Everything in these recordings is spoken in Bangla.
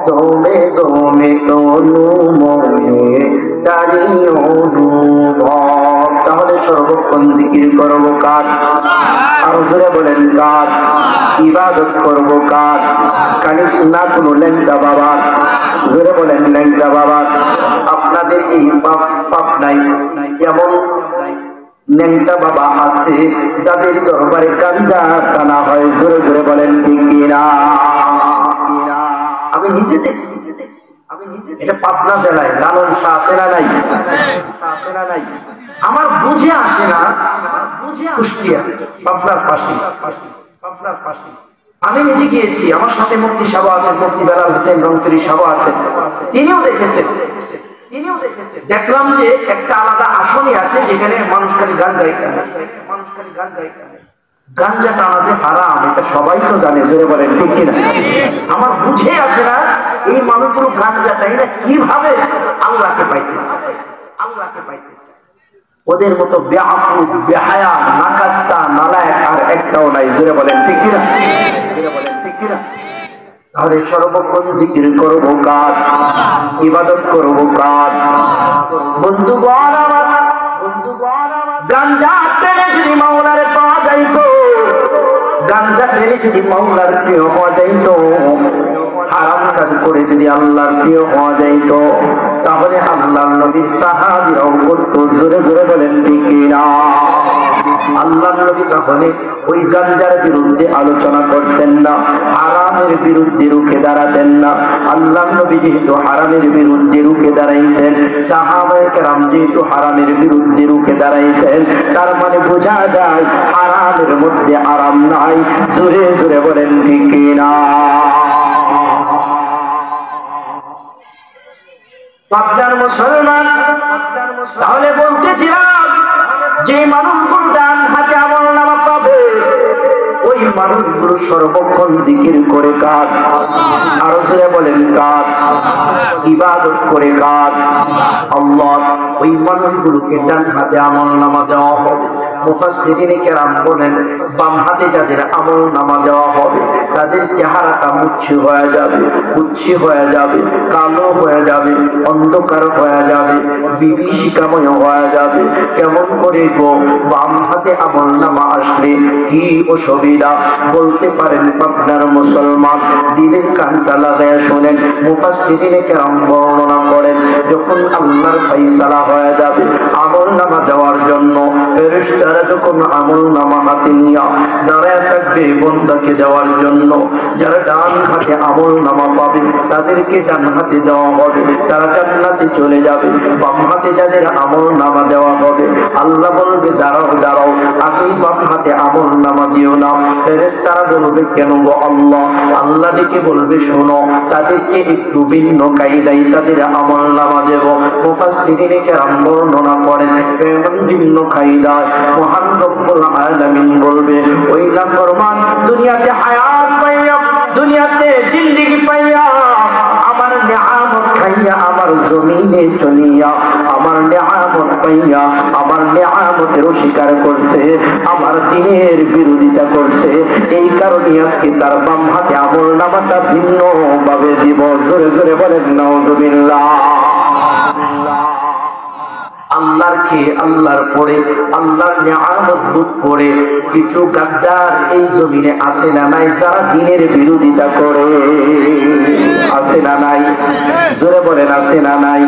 দমে দমে তনু মনে দাঁড়িয়ে অনুভব। তাহলে সর্বক্ষণ জিকির করবো কার? আরো জোরে বলেন কার? ইবাদত করবো কার? খালি না কোনো ল্যাংটা বাবা, জোরে বলেন ল্যাংটা বাবা। আপনাদের এই পাপ নাই এমন ন্যাংটা বাবা আছে যাদের দরবারে গাঞ্জা টানা হয়, জোরে জোরে বলেন ঠিক কিনা? আমি নিজে দেখছি, এটা পাবনা জেলায় লালন শাহ আছে না নাই? আমার বুঝে আসে না, কুষ্টিয়া পাবনার পাশে, আমি নিজে গিয়েছি, আমার সাথে মুফতি সাহেব আছেন, মুফতি বেলাল হোসেন রংপুরি সাহেব আছেন, তিনিও দেখেছেন। দেখলাম যে একটা আলাদা আসনই আছে যেখানে মানুষ খালি গান গাইতে, গাঞ্জা টানা যে হারাম এটা সবাই তো জানে, জোরে বলেন ঠিক কিনা? আমার বুঝে আসে না এই মানুষগুলো গাঞ্জা টাই না কিভাবে আল্লাহকে পাইতে, ওদের মতো বেআকুল বেহায়া নাকাস্তা নালায়েক আর একটাও নাই, জোরে বলেন ঠিক কিনা? তাহলে সর্বক্ষণ জিকির করবো কার? ইবাদত করবো কার? বন্ধুগণ আমার, গাঞ্জা টেনে যদি মাওলারে পাওয়া যাইতো, গাঞ্জা টেনে যদি মাওলার প্রিয় হওয়া যাইতো, হারাম কাজ করে যদি আল্লাহর প্রিয় হওয়া যাইতো, তাহলে আল্লাহর নবীর সাহাবীরাও করতো, জোরে জোরে বলেন ঠিক না? আল্লাহর নবী তাহলে ওই গাঞ্জার বিরুদ্ধে আলোচনা করতেন না, হারামের বিরুদ্ধে রুখে দাঁড়াতেন না। আল্লাহর নবী যেহেতু হারামের বিরুদ্ধে রুখে দাঁড়াইছেন, সাহাবায়ে কেরাম যেহেতু হারামের বিরুদ্ধে রুখে দাঁড়াইছেন, তার মানে বোঝা যায় হারামের মধ্যে আরাম নাই, জোরে জোরে বলেন ঠিক না? পাবনার মুসলমান, তাহলে বলতেছিলাম যে মানুষগুলো ডান হাতে আমলনামা পাবে ওই মানুষগুলো সর্বক্ষণ জিকির করে কার? আরো জোরে বলেন কার? ইবাদত করে কার? আল্লাহ। ওই মানুষগুলোকে ডান হাতে আমলনামা দেওয়া হবে। মুফাসসিরিনে কেরাম বলেন বাম হাতে যাদের আমলনামা দেওয়া হবে তাদের চেহারাটা মুচ্ছি হয়ে যাবে, উচ্ছি হয়ে যাবে, কালো হয়ে যাবে, অন্ধকার হয়ে যাবে, বিভীষিকাময় হয়ে যাবে। কেমন করে গো? বাম হাতে আমলনামা আসলে কি অসুবিধা বলতে পারেন পাবনার মুসলমান? দিলের কানটা লাগায় শোনেন। মুফাসসিরিনে কেরাম বর্ণনা করেন যখন আল্লাহর ফায়সালা হয়ে যাবে আমলনামা দেওয়ার জন্য, ফেরেশতারা যখন আমলনামা হাতে নিয়ে দাঁড়ায় থাকবে বান্দাকে দেওয়ার জন্য, যারা ডান হাতে আমলনামা পাবে তাদেরকে ডান হাতে দেওয়া হবে, তারা জান্নাতে চলে যাবে। বাম হাতে যাদের আমলনামা দেওয়া হবে আল্লাহ বলবে দাঁড়াও দাঁড়াও, আগেই বাম হাতে আমলনামা দিও না। ফেরেশতারা বলবে কেন গো আল্লাহ? আল্লাহ ডেকে বলবে শোনো, তাদেরকে একটু ভিন্ন কায়দায় তাদের আমলনামা দেব। মুফাসসিরিনে কেরাম বর্ণনা করেন কেমন ভিন্ন কায়দায়? মহান রব্বুল আলামিন বলবে ওই নাফরমান দুনিয়াতে হায়াত পাইয়া, দুনিয়াতে জিন্দেগি পাইয়া, আমার নিয়ামত খাইয়া, আমার জমিনে চলিয়া, আমার নিয়ামত পাইয়া, আমার নিয়ামতের অস্বীকার করছে, আমার দ্বীনের বিরোধিতা করছে, এই কারণে আজকে তার বাম হাতে আমলনামাটা ভিন্ন ভাবে দিব। জোরে জোরে বলেন নাউযুবিল্লাহ। আল্লাহর খেয়ে আল্লাহর পরে আল্লাহর নিয়ামত ভোগ করে কিছু গাদ্দার এই জমিনে আছে না নাই? যারা দ্বীনের বিরোধিতা করে, আছে না নাই? জোরে বলেন আছে না নাই?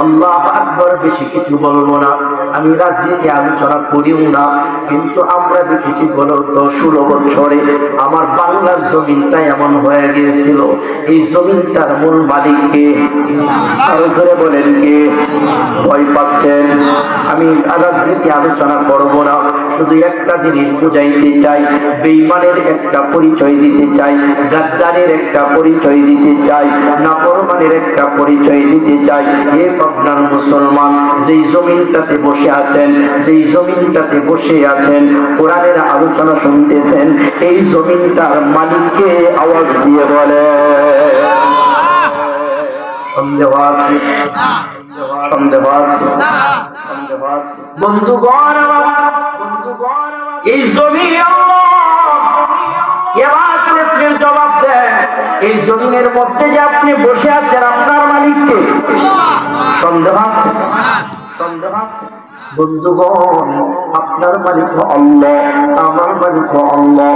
আল্লাহু আকবার। বেশি কিছু বলবো না, আমি রাজনীতি আলোচনা করিও না, কিন্তু আমরা দেখেছি গত 16 বছরে আমার বাংলার জমিনটা এমন হয়ে গিয়েছিল, এই জমিনটার মূল মালিক কে? আরো জোরে বলেন কে? ভয় পাচ্ছেন? আমি রাজনীতি আলোচনা করব না, শুধু একটা জিনিস বুঝাইতে চাই, বেঈমানের একটা পরিচয় দিতে চাই, গাদ্দারের একটা পরিচয় দিতে চাই, নাফরমানের একটা পরিচয় দিতে চাই। এ পাবনার মুসলমান, যেই জমিনটাতে বসে আছেন, যেই জমিনটাতে বসে আছেন কোরআনের আলোচনা শুনতেছেন, এই জমিনটার মালিককে আওয়াজ দিয়ে বলে। সন্দেহ আছে? সন্দেহ আছে? বন্ধুগণ, এই জমি আল্লাহ ইবাদত প্রশ্নের জবাব দেন, এই জমিনের মধ্যে যে আপনি বসে আছেন আপনার মালিককে? সন্দেহ আছে? সন্দেহ আছে? বন্ধুগণ, আপনার মালিক আল্লাহ, আমার মালিক আল্লাহ।